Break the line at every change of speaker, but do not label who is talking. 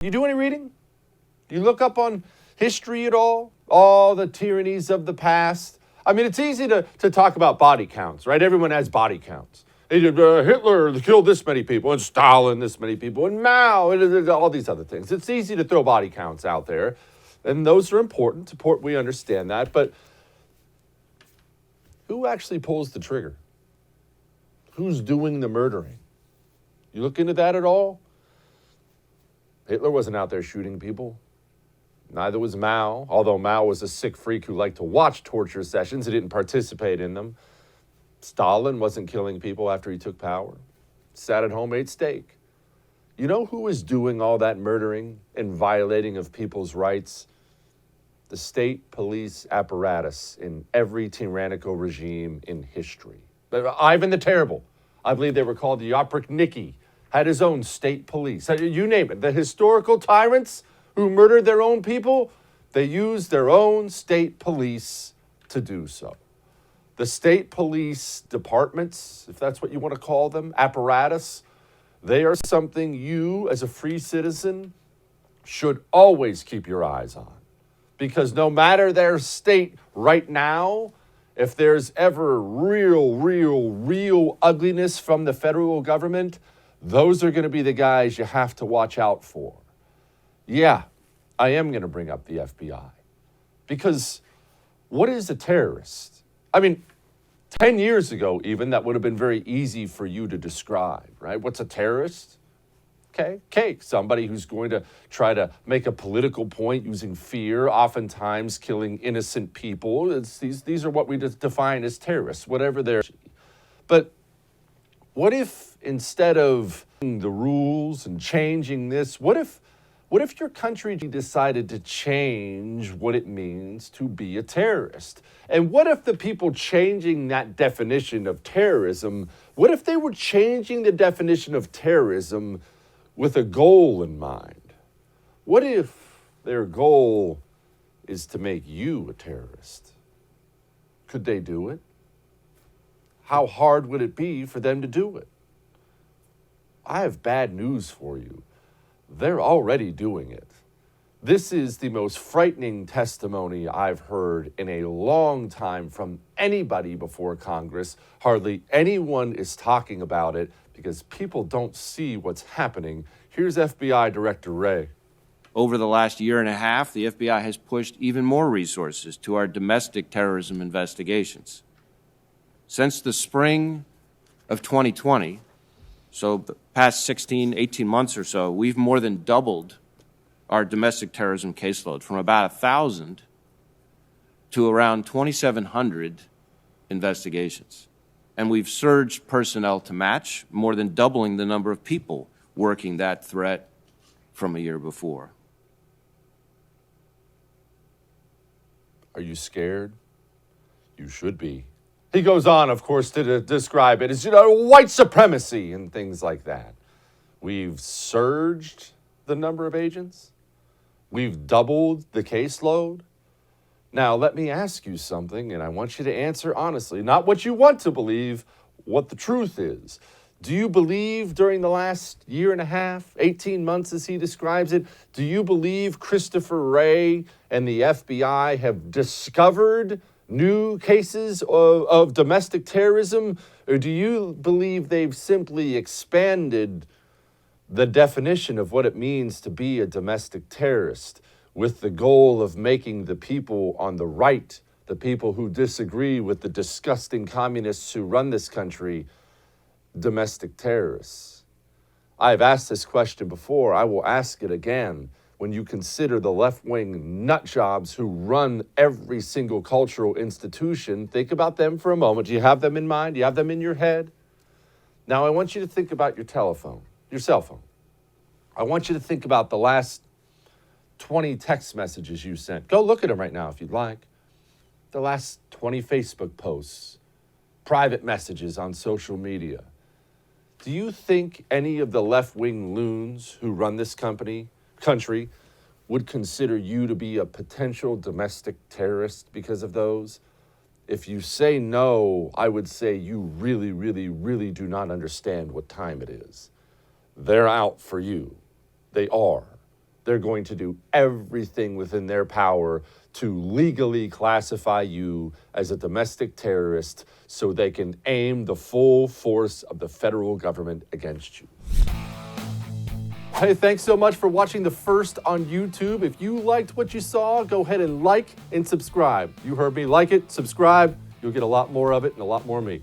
You do any reading? Do you look up on history at all? All the tyrannies of the past? I mean, it's easy to talk about body counts, right? Everyone has body counts. Hitler killed this many people, and Stalin this many people, and Mao, and all these other things. It's easy to throw body counts out there, and those are important. We understand that, but who actually pulls the trigger? Who's doing the murdering? You look into that at all? Hitler wasn't out there shooting people. Neither was Mao, although Mao was a sick freak who liked to watch torture sessions. He didn't participate in them. Stalin wasn't killing people after he took power. Sat at home, ate steak. You know who is doing all that murdering and violating of people's rights? The state police apparatus in every tyrannical regime in history. Ivan the Terrible, I believe they were called the Oprichniki, had his own state police. You name it. The historical tyrants who murdered their own people, they used their own state police to do so. The state police departments, if that's what you want to call them, apparatus, they are something you, as a free citizen, should always keep your eyes on. Because no matter their state right now, if there's ever real ugliness from the federal government, those are going to be the guys you have to watch out for. Yeah, I am going to bring up the FBI. Because what is a terrorist? I mean, 10 years ago even, that would have been very easy for you to describe, right? What's a terrorist? Okay, somebody who's going to try to make a political point using fear, oftentimes killing innocent people. These are what we define as terrorists, whatever they're. But what if instead of the rules and changing this, what if your country decided to change what it means to be a terrorist? And what if the people changing that definition of terrorism, what if they were changing the definition of terrorism with a goal in mind? What if their goal is to make you a terrorist? Could they do it? How hard would it be for them to do it? I have bad news for you. They're already doing it. This is the most frightening testimony I've heard in a long time from anybody before Congress. Hardly anyone is talking about it because people don't see what's happening. Here's FBI Director Wray.
Over the last year and a half, the FBI has pushed even more resources to our domestic terrorism investigations. Since the spring of 2020, so the past 18 months or so, we've more than doubled our domestic terrorism caseload from about 1,000 to around 2,700 investigations. And we've surged personnel to match, more than doubling the number of people working that threat from a year before.
Are you scared? You should be. He goes on, of course, to describe it as, white supremacy and things like that. We've surged the number of agents. We've doubled the caseload. Now, let me ask you something, and I want you to answer honestly, not what you want to believe, what the truth is. Do you believe during the last year and a half, 18 months as he describes it, do you believe Christopher Wray and the FBI have discovered new cases of domestic terrorism? Or do you believe they've simply expanded the definition of what it means to be a domestic terrorist with the goal of making the people on the right, the people who disagree with the disgusting communists who run this country, domestic terrorists? I've asked this question before. I will ask it again. When you consider the left-wing nutjobs who run every single cultural institution, think about them for a moment. Do you have them in mind? Do you have them in your head? Now, I want you to think about your telephone, your cell phone. I want you to think about the last 20 text messages you sent. Go look at them right now if you'd like. The last 20 Facebook posts, private messages on social media. Do you think any of the left-wing loons who run this country would consider you to be a potential domestic terrorist because of those? If you say no, I would say you really do not understand what time it is. They're out for you. They are. they're going to do everything within their power to legally classify you as a domestic terrorist so they can aim the full force of the federal government against you. Hey, thanks so much for watching The First on YouTube. If you liked what you saw, go ahead and like and subscribe. You heard me, like it, subscribe. You'll get a lot more of it and a lot more of me.